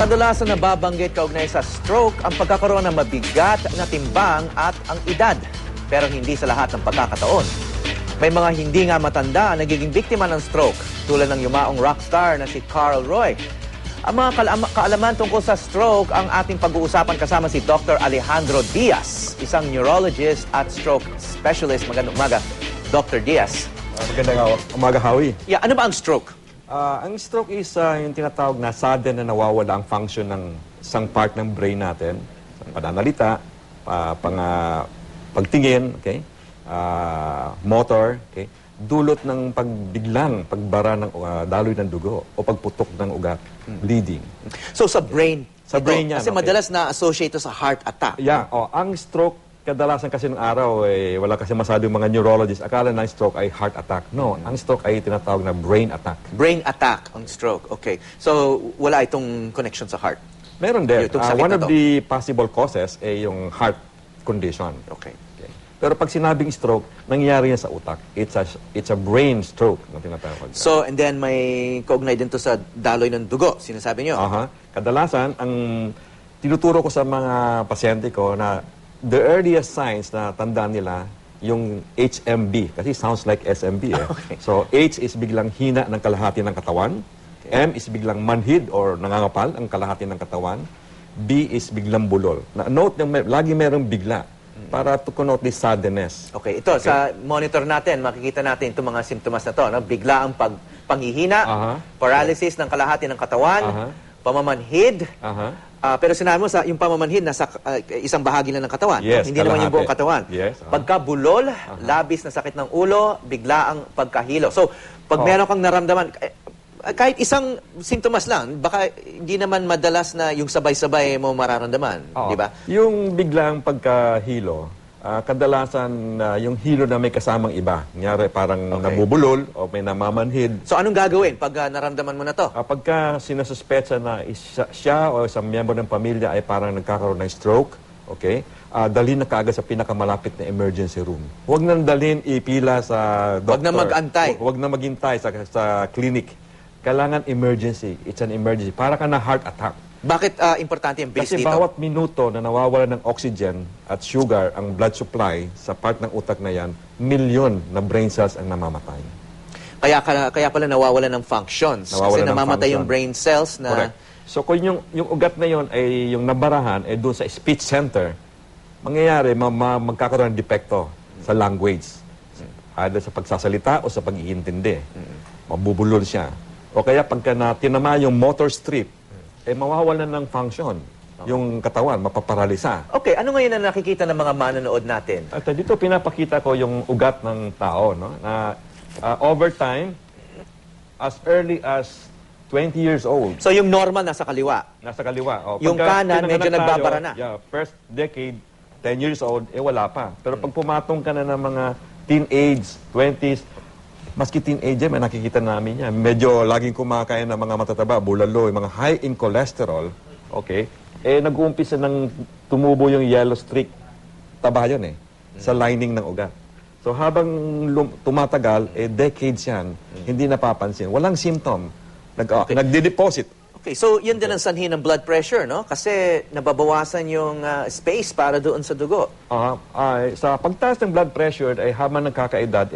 Kadalasan nababanggit kaugnay sa stroke ang pagkakaroon ng mabigat na timbang at ang edad. Pero hindi sa lahat ng pagkakataon. May mga hindi nga matanda ang nagiging biktima ng stroke, tulad ng yumaong rockstar na si Carl Roy. Ang mga kaalaman tungkol sa stroke ang ating pag-uusapan kasama si Dr. Alejandro Diaz, isang neurologist at stroke specialist. Magandang umaga, Dr. Diaz. Magandang umaga, Howie. Yeah, ano ba ang stroke? Ang stroke is yung tinatawag na sudden na nawawala ang function ng isang part ng brain natin. Pananalita, pagtingin, okay? Motor, okay? Dulot ng pagbiglang pagbara ng daloy ng dugo o pagputok ng ugat, bleeding. So sa brain, Sa brain yan, kasi okay. madalas na-associate sa heart attack. Yeah, ang stroke, kadalasan kasi ng araw, wala kasi masyadong mga neurologists. Akala ng stroke ay heart attack. No, ang stroke ay tinatawag na brain attack. Brain attack ang stroke, okay. So wala itong connection sa heart. Meron din. Itong sakit One na of to. the possible causes ay yung heart condition. Okay. Pero pag sinabing stroke, nangyayari yan sa utak. It's a brain stroke na tinatawag. So, and then may kaugnay din to sa daloy ng dugo, sinasabi nyo. Kadalasan, ang tinuturo ko sa mga pasyente ko na the earliest signs na tandaan nila yung HMB. Kasi sounds like SMB eh. Okay. So, H is biglang hina ng kalahati ng katawan. Okay. M is biglang manhid or nangangapal ang kalahati ng katawan. B is biglang bulol. Note, lagi merong bigla para to connote this suddenness. Okay, ito, sa monitor natin, makikita natin itong mga simptomas na to. No? Bigla ang panghihina, paralysis ng kalahati ng katawan, pamamanhid. Pero sinabi mo, yung pamamanhid, nasa isang bahagi lang ng katawan. Yes, Hindi naman yung buong katawan. Yes, Pagkabulol, labis na sakit ng ulo, bigla ang pagkahilo. So, pag meron kang naramdaman, kahit isang sintomas lang, baka hindi naman madalas na yung sabay-sabay mo mararamdaman, di ba? Yung biglang pagkahilo, kadalasan yung hilo na may kasamang iba. Nangyari parang nabubulol o may namamanhid. So anong gagawin pag naramdaman mo na to? Pagka sinususpecha na siya o isang miyembro ng pamilya ay parang nagkakaroon ng stroke, okay? Dalhin na kaagad sa pinakamalapit na emergency room. Huwag nang dalhin ipila sa doktor. Huwag na mag-antay. Huwag na maghintay sa clinic. Kailangan emergency. It's an emergency. Para ka na heart attack. Bakit importante yung bilis Kasi dito? bawat minuto na nawawala ng oxygen at sugar ang blood supply sa part ng utak na yan, milyon na brain cells ang namamatay. Kaya pala nawawala ng functions. Kasi namamatay yung brain cells na... Correct. So kung yung ugat na yon ay yung nabarahan ay doon sa speech center, mangyayari, magkakaroon ng depekto sa language. Either sa pagsasalita o sa pag-iintindi. Mabubulol siya. O kaya pagka tinama yung motor strip, mawawalan ng function. Yung katawan, mapaparalisa. Okay, ano ngayon na nakikita ng mga manonood natin? At dito pinapakita ko yung ugat ng tao, no? Na over time, as early as 20 years old. So yung normal nasa kaliwa? Nasa kaliwa. Yung kanan, medyo nagbabara na. Yeah, first decade, 10 years old, wala pa. Pero pag pumatong ka na ng mga teenage, 20s, maski teenager, may nakikita namin yan. Medyo laging kumakain ng mga matataba, bulalo, yung mga high in cholesterol, okay? Nag-uumpisa ng tumubo yung yellow streak. Taba yun sa lining ng ugat. So habang tumatagal, decades yan, hindi napapansin. Walang symptom. Nagde-deposit. Okay, so yun din ang sanhi ng blood pressure, no? Kasi nababawasan yung space para doon sa dugo. Sa pagtaas ng blood pressure, ay habang nagkakaedad,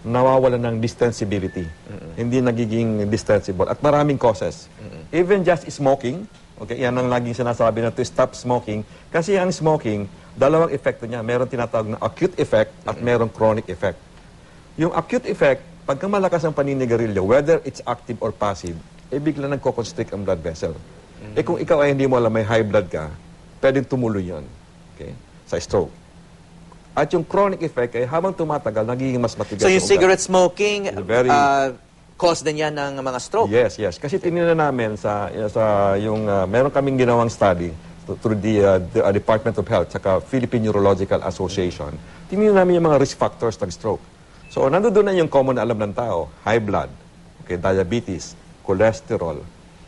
nawawala ng distensibility. Hindi nagiging distensible. At maraming causes. Even just smoking, okay, yan ang laging sinasabi na to stop smoking. Kasi ang smoking, dalawang epekto niya. Meron tinatawag na acute effect at merong chronic effect. Yung acute effect, pagka malakas ang paninigarilyo, whether it's active or passive, bigla nagko-constrict ang blood vessel. Kung ikaw ay hindi mo alam, may high blood ka, pwedeng tumuloy yun. Okay? Sa stroke. At yung chronic effect, habang tumatagal, nagiging mas matigas. So yung cigarette smoking, cause din yan ng mga stroke? Yes. Kasi tinignan namin meron kaming ginawang study through the Department of Health, saka Philippine Neurological Association. Tinignan namin yung mga risk factors ng stroke. So nandoon na yung common na alam ng tao, high blood, okay, diabetes, cholesterol,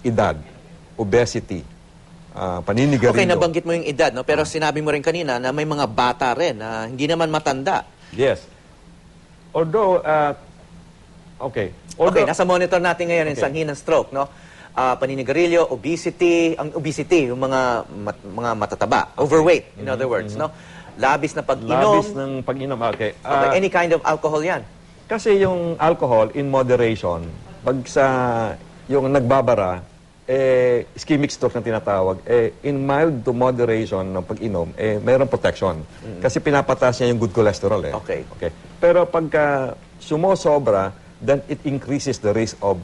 edad, obesity, paninigarilyo. Okay, nabanggit mo yung edad, no? Pero sinabi mo rin kanina na may mga bata rin na hindi naman matanda. Yes. Although, Okay, nasa monitor natin ngayon yung sanhi ng stroke, no? paninigarilyo, obesity, ang obesity, yung mga matataba, overweight, in other words, no? Labis na pag-inom, Labis ng pag-inom, okay. okay, any kind of alcohol yan. Kasi yung alcohol, in moderation, pag sa yung nagbabara, ischemic stroke na tinatawag, in mild to moderation ng pag-inom, mayroong protection. Kasi pinapataas niya yung good cholesterol. Okay. Pero pagka sumosobra, then it increases the risk of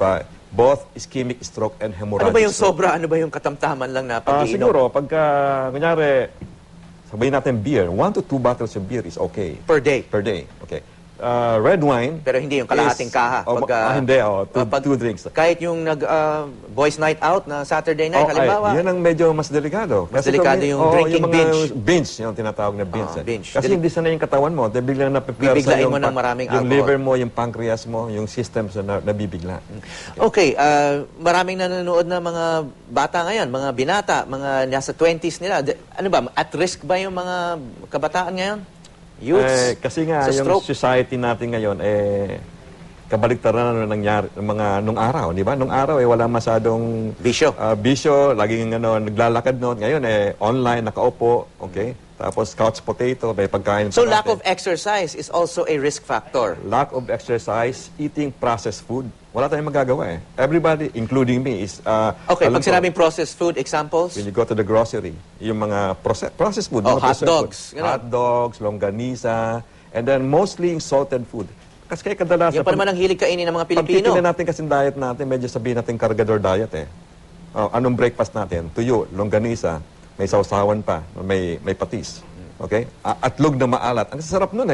both ischemic stroke and hemorrhagic Ano ba yung stroke. sobra? Ano ba yung katamtaman lang na pag-iinom? Siguro, pagka, kunyari, sabihin natin beer, 1 to 2 bottles of beer is okay. Per day. Per day, okay. Red wine... Pero hindi yung kalahating kaha. Hindi, two drinks. Kahit yung boys night out na Saturday night, halimbawa. Yan ang medyo mas delikado. Mas delikado yung drinking yung mga binge. Binge, yung tinatawag na binge. Binge. Kasi hindi sanay yung katawan mo. Dahil biglang napipersa Bibiglain mo ng maraming yung alcohol. liver mo, yung pancreas mo, yung systems na nabibigla. Okay, maraming nanonood na mga bata ngayon, mga binata, mga nasa 20s nila. Ano ba, at risk ba yung mga kabataan ngayon? Youths? Kasi nga, sa yung stroke? society natin ngayon, kabaliktaran na nangyari nung araw, di ba? Nung araw, wala masyadong Bisyo. bisyo, laging naglalakad noon. Ngayon, online, nakaupo, okay? Tapos couch potato, may pagkain. So pa lack natin. of exercise is also a risk factor. Lack of exercise, eating processed food. Wala tayong magagawa Everybody, including me, is... Okay, alam pag ko, sinabing processed food, examples? when you go to the grocery, yung mga processed food. Oh, mga hot preserved dogs, food. ganun. Hot dogs, longganisa, and then mostly yung salted food. Kasi kaya kadalasan... Yan pa naman ang hilig kainin ng mga Pilipino. Pag titignan natin kasi diet natin, medyo sabihin natin kargador diet anong breakfast natin? Tuyo, longganisa, may sausawan pa, may patis. Okay? Atlog na maalat. Ang sarap nun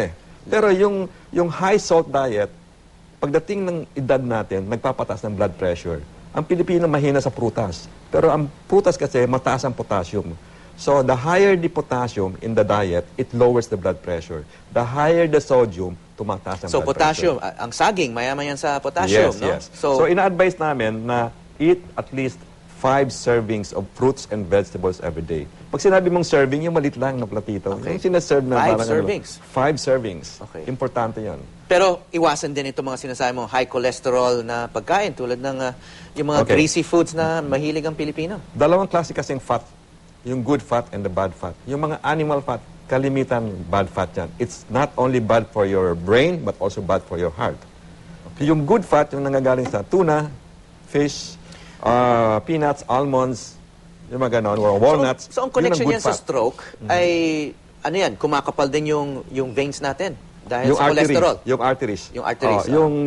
Pero yung high salt diet, pagdating ng edad natin, nagpapataas ng blood pressure. Ang Pilipino mahina sa prutas. Pero ang prutas kasi mataas ang potassium. So the higher the potassium in the diet, it lowers the blood pressure. The higher the sodium, tumataas ang So blood potassium, pressure. ang saging, mayaman yan sa potassium, no? Yes. So, ina-advise namin na eat at least 5 servings of fruits and vegetables every day. Pag sinabi mong serving, yung malit lang na platito. Okay. Yung sinaserve na 5 parang servings? 5 servings. Okay. Importante yon. pero iwasan din itong mga sinasabi mo, high cholesterol na pagkain tulad ng yung mga Okay. greasy foods na mahilig ang Pilipino. Dalawang klase kasing fat. Yung good fat and the bad fat. Yung mga animal fat, kalimitan bad fat yan. It's not only bad for your brain, but also bad for your heart. Yung good fat, yung nanggagaling sa tuna, fish, peanuts, almonds, yung mga ganon, or walnuts. So ang connection yun ang yan good sa fat. stroke ay, ano yan, kumakapal din yung veins natin dahil Yung sa arteries, cholesterol. yung arteries. Yung arteries,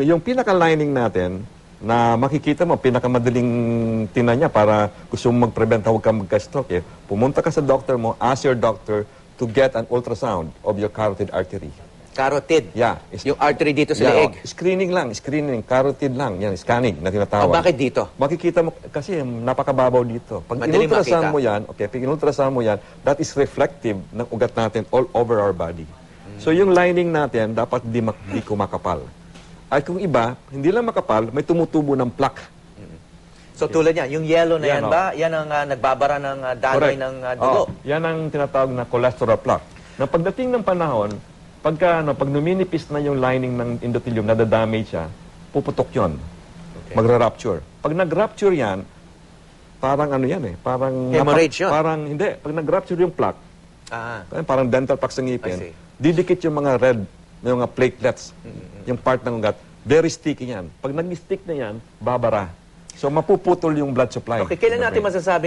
yung pinaka-lining natin, na makikita mo, pinakamadaling tinan niya para gusto mo mag-prevent, huwag kang magka-stroke pumunta ka sa doctor mo, ask your doctor to get an ultrasound of your carotid artery. Carotid. Yeah. Yung artery dito sa leeg. Screening, carotid lang, yan, scanning na tinatawag. Bakit dito? Makikita mo, kasi napakababaw dito. Pag Madaling in-ultrasound makita. mo yan, pag in-ultrasound mo yan, that is reflective ng ugat natin all over our body. So yung lining natin, dapat di kumakapal. Ay kung iba, hindi lang makapal, may tumutubo ng plaque. So tulad yan, yung yellow na Yan, yan ba, yan ang nagbabara ng daloy Correct. ng dugo. Yan ang tinatawag na cholesterol plaque. Na pagdating ng panahon, pag numinipis na yung lining ng endothelium, nadadamage siya, puputok yun. Okay. Magra-rupture. Pag nag-rupture yan, parang ano yan parang... Hemorrhage yun. Parang, hindi. Pag nag-rupture yung plaque, parang dental plaque sa I see. ngipin, didikit yung mga red, yung mga platelets, yung part ng ugat, very sticky yan. Pag nag-stick na yan, babara. So mapuputol yung blood supply. Okay, kailan in the natin brain. masasabi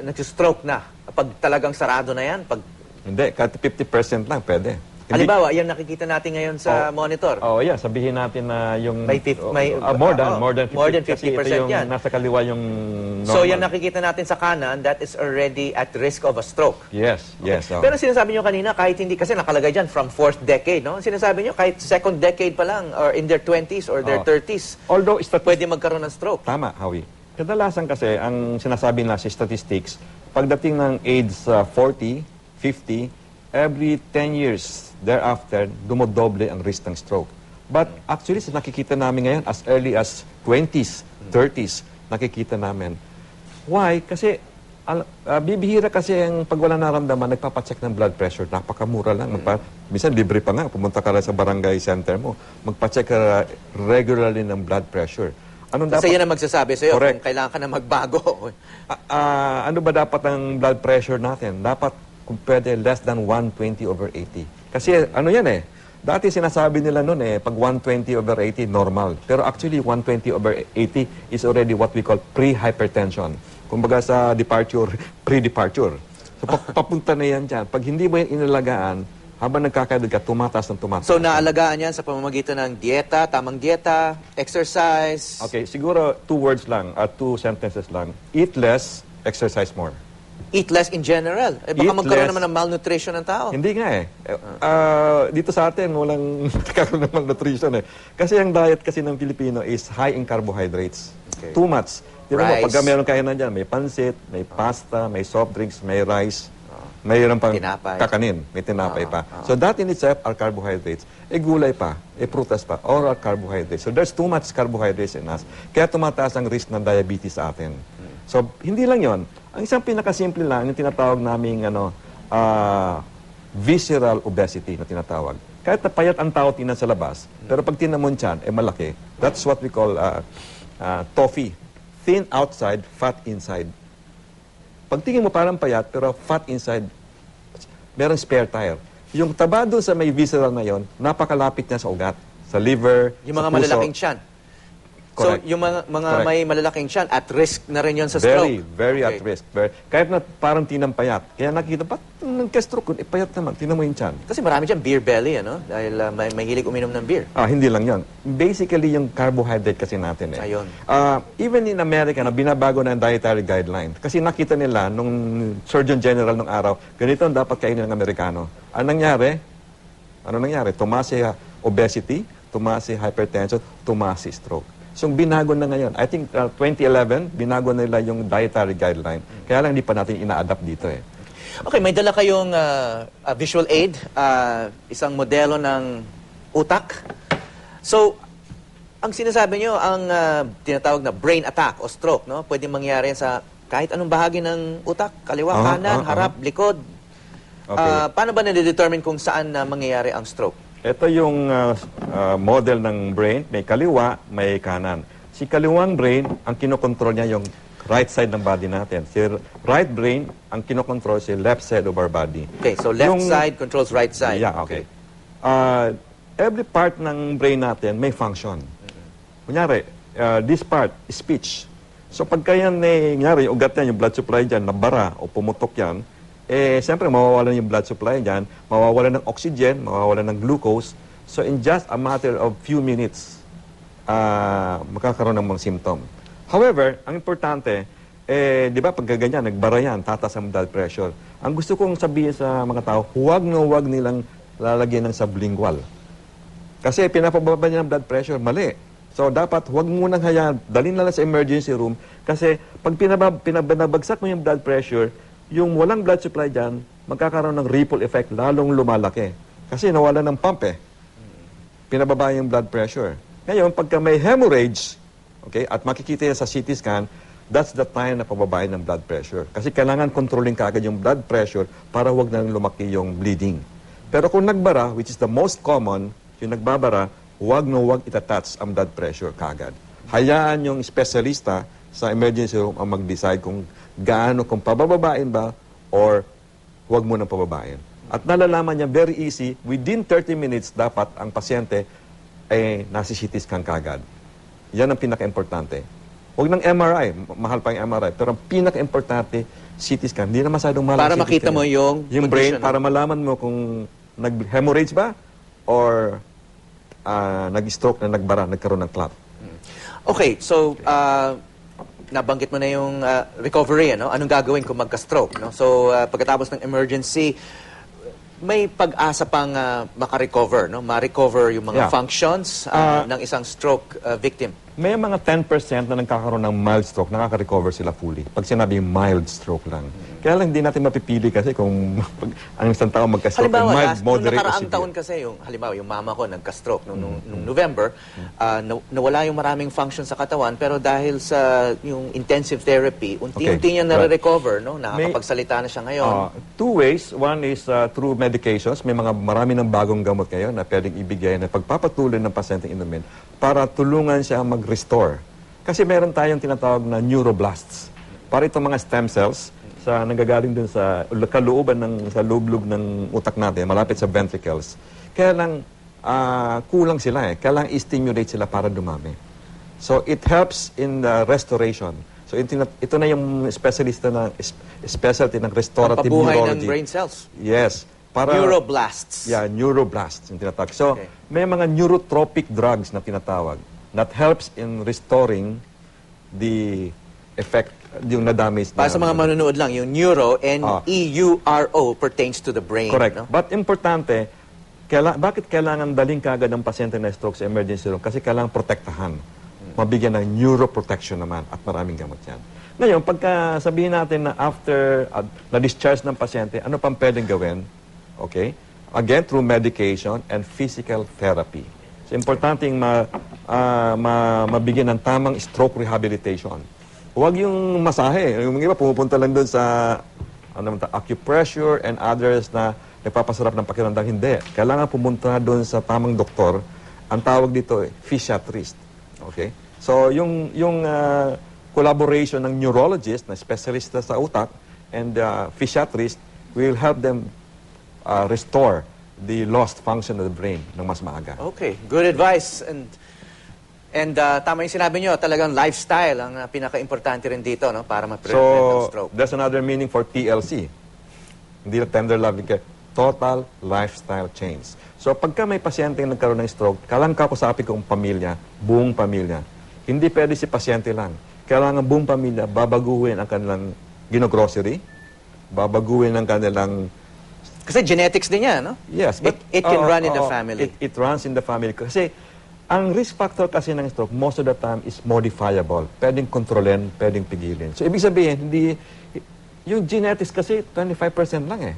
nag-stroke na? Pag talagang sarado na yan? Pag, Hindi, kahit 50% lang, pwede. halimbawa, yan nakikita natin ngayon sa monitor. Yeah, sabihin natin na yung... May more than 50%. more than Kasi 50% ito yung yan. nasa kaliwa yung normal. So yan nakikita natin sa kanan, that is already at risk of a stroke. Yes. Pero sinasabi nyo kanina, kahit hindi, kasi nakalagay dyan, from 4th decade, no? Sinasabi nyo, kahit 2nd decade pa lang, or in their 20s or their 30s, Although, pwede magkaroon ng stroke. Tama, Howie. Kadalasan kasi, ang sinasabi na sa statistics, pagdating ng age 40, 50, every 10 years thereafter, dumodoble ang risk ng stroke. But actually, nakikita namin ngayon, as early as 20s, 30s, nakikita namin. Why? Kasi, bibihira kasi ang pag wala naramdaman, nagpapacheck ng blood pressure. Napakamura lang. Minsan, libre pa nga. Pumunta ka lang sa barangay center mo. Magpacheck ka regularly ng blood pressure. Anong Kasi yan ang magsasabi sa'yo Correct. kung kailangan ka na magbago. Ano ba dapat ang blood pressure natin? Dapat kung pwede less than 120/80. Kasi ano yan eh, dati sinasabi nila noon eh, pag 120/80 normal. Pero actually 120/80 is already what we call pre-hypertension. Kumbaga sa departure, pre-departure. So papunta na yan dyan. Pag hindi mo yan inalagaan, habang nagkakaedad ka, tumataas ng tumataas. So, naalagaan yan sa pamamagitan ng dieta, tamang dieta, exercise. Okay, siguro 2 words lang, 2 sentences lang. Eat less, exercise more. Eat less in general. Eh, baka Eat magkaroon less. naman ng malnutrition ng tao. Hindi nga eh. Dito sa atin, walang nagkakaroon ng malnutrition eh. Kasi ang diet kasi ng Pilipino is high in carbohydrates. Okay. Too much. Tira mo, Rice. pagka meron kayo na dyan, may pansit, may pasta, may soft drinks, may rice, mayroon pang Tinapay. kakanin, may tinapay pa. So that in itself are carbohydrates. Gulay pa, prutas pa, all are carbohydrates. So there's too much carbohydrates in us. Kaya tumataas ang risk ng diabetes sa atin. So hindi lang yon. Ang isang pinakasimple lang, yung tinatawag naming visceral obesity na tinatawag. Kahit napayat ang tao tinan sa labas, pero pag tinan mo tiyan, malaki. That's what we call TOFI. Thin outside, fat inside. Pagtingin mo parang payat, pero fat inside, merong spare tire. Yung taba doon sa may visceral na yon, napakalapit niya sa ugat, sa liver, Yung sa mga puso. malalaking tiyan. Correct. So, yung mga Correct. may malalaking tiyan, at risk na rin yun sa stroke. Very Okay. at risk. Kahit na parang tinang payat. Kaya nakita, ba't nagka-stroke? Payat naman. Tinan mo yung tiyan. Kasi marami dyan beer belly, ano? Dahil may hilig uminom ng beer. Hindi lang yan. Basically, yung carbohydrate kasi natin eh. Ayun. Even in America, binabago na ang dietary guideline. Kasi nakita nila, nung Surgeon General nung araw, ganito ang dapat kainin ng Amerikano. Ano nangyari? Tumaas si obesity, tumaas si hypertension, tumaas si stroke. So, binago na ngayon. I think 2011, binago nila yung dietary guideline. Kaya lang hindi pa natin ina-adapt dito eh. Okay, may dala kayong visual aid, isang modelo ng utak. So, ang sinasabi nyo, ang tinatawag na brain attack o stroke, no? Pwede mangyari sa kahit anong bahagi ng utak, kaliwa, kanan, harap, likod. Okay. Paano ba nade-determine kung saan mangyayari ang stroke? Ito yung model ng brain. May kaliwa, may kanan. Si kaliwang brain, ang kinokontrol niya yung right side ng body natin. Si right brain, ang kinokontrol si left side of our body. Okay, so left side controls right side. Yeah, okay. Every part ng brain natin may function. Kunyari, this part, speech. So pagka yan, kunyari, yung ugat yan, yung blood supply dyan, nabara o pumutok yan, siyempre, mawawalan yung blood supply dyan, mawawalan ng oxygen, mawawalan ng glucose. So, in just a matter of few minutes, makakaroon ng mga symptom. However, ang importante, di ba, pag ganyan, nagbara yan, tataas ang blood pressure. Ang gusto kong sabihin sa mga tao, huwag nilang lalagyan ng sublingual. Kasi pinapababa niya ng blood pressure, mali. So, dapat huwag mo nang hayaan, dalhin na lang sa emergency room, kasi pag pinabagsak mo yung blood pressure, yung walang blood supply dyan, magkakaroon ng ripple effect, lalong lumalaki. Kasi nawala ng pump eh. Pinababa yung blood pressure. Ngayon, pagka may hemorrhage, okay, at makikita yan sa CT scan, that's the time na pababain ng blood pressure. Kasi kailangan kontrolin kaagad yung blood pressure para huwag na lumaki yung bleeding. Pero kung nagbara, which is the most common, yung nagbabara, huwag itatouch ang blood pressure kaagad. Hayaan yung espesyalista sa emergency room ang mag-decide kung gaano, kung pabababain ba or huwag mo nang pababain. At nalalaman niya very easy, within 30 minutes dapat ang pasyente ay nasi CT scan kaagad. Yan ang pinaka-importante. Huwag ng MRI, mahal pa yung MRI, pero ang pinaka-importante, CT scan. Hindi na masyadong mahal Para ang CT makita scan. mo yung brain, condition, para malaman mo kung nag-hemorrhage ba or nag-stroke na nagbara, nagkaroon ng clot. Okay, so nabanggit mo na yung recovery, ano? Anong gagawin kung magka-stroke, no? So pagkatapos ng emergency, may pag-asa pang maka-recover, no? Ma-recover yung mga functions ng isang stroke victim. May mga 10% na nagkakaroon ng mild stroke, nakaka-recover sila fully. Pag sinabi mild stroke lang. Kaya lang hindi natin mapipili kasi kung ang isang tao magka-stroke, Halimbawa, mild, nung moderate, o nakaraang severe. taon kasi, halimbawa, yung mama ko nagka-stroke nung November, nawala yung maraming function sa katawan, pero dahil sa yung intensive therapy, unti-unti niya nare-recover, no? Nakakapagsalita na siya ngayon. 2 ways. One is through medications. May marami ng bagong gamot ngayon na pwedeng ibigay na pagpapatuloy ng pasyente inumin para tulungan siya mag-restore. Kasi meron tayong tinatawag na neuroblasts. Para itong mga stem cells sa nanggagaling dun sa kalooban sa loob-loob ng utak natin, malapit sa ventricles. Kaya lang kulang sila eh. Kaya lang i-stimulate sila para dumami. So it helps in the restoration. So ito na yung specialty ng restorative Pampabuhay neurology. ng brain cells. Yes. Para, Neuroblasts. Yeah, neuroblasts yung tinatawag. So, Okay. may mga neurotropic drugs na tinatawag that helps in restoring the effect, yung na-damage. Para sa mga manunood lang, yung neuro, N-E-U-R-O, pertains to the brain. Correct. No? But importante, bakit kailangan daling kagad ng pasyente na stroke sa emergency room? Kasi kailangan protektahan. Mabigyan ng neuroprotection naman at maraming gamot yan. Ngayon, pagka sabihin natin na after na-discharge ng pasyente, ano pang pwedeng gawin? Okay? Again, through medication and physical therapy. So, importante yung mabigyan ng tamang stroke rehabilitation. Huwag yung masahe. Yung iba pumupunta lang doon sa acupressure and others na nagpapasarap ng pakiramdam. Hindi. Kailangan pumunta doon sa tamang doktor. Ang tawag dito, physiatrist. Okay? So, yung collaboration ng neurologist, na specialist sa utak, and physiatrist will help them restore the lost function of the brain ng mas maaga. Okay, good advice. And tama yung sinabi nyo, talagang lifestyle ang pinaka-importante rin dito, no, para ma-prevent ng stroke. So, there's another meaning for TLC. Hindi na tender loving care. Total lifestyle change. So, pagka may pasyente yung nagkaroon ng stroke, kailangan kakusapin kong pamilya, buong pamilya. Hindi pwede si pasyente lang. Kailangan buong pamilya, babaguhin ang kanilang ginogrocery, babaguhin ang kanilang... Kasi genetics din yan, no? Yes, but it can run in the family. It runs in the family. Kasi ang risk factor kasi ng stroke, most of the time is modifiable. Pwedeng kontrolin, pwedeng pigilin. So, ibig sabihin, yung genetics kasi 25% lang eh.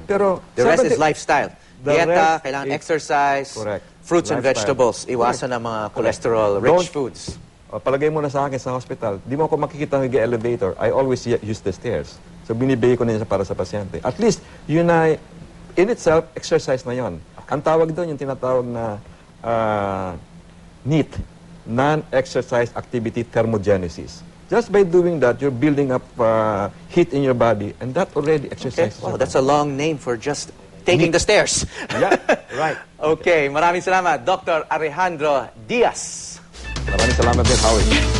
Pero The rest is lifestyle. The Dieta, rest kailangan is- exercise, Correct. fruits and Lifestyle. vegetables, iwasan ng mga cholesterol-rich Don't- foods. Palagay mo na sa akin sa hospital, di mo ako makikita ng elevator. I always use the stairs. So, binibigay ko na yun para sa pasyente. At least, yun na, in itself, exercise na yon. Ang tawag doon, yung tinatawag na NEAT, Non-Exercise Activity Thermogenesis. Just by doing that, you're building up heat in your body, and that already Okay. exercises. Wow, that's a long name for just taking the stairs. Yeah, right. Okay, maraming salamat, Dr. Alejandro Diaz. Maraming salamat din, Howie.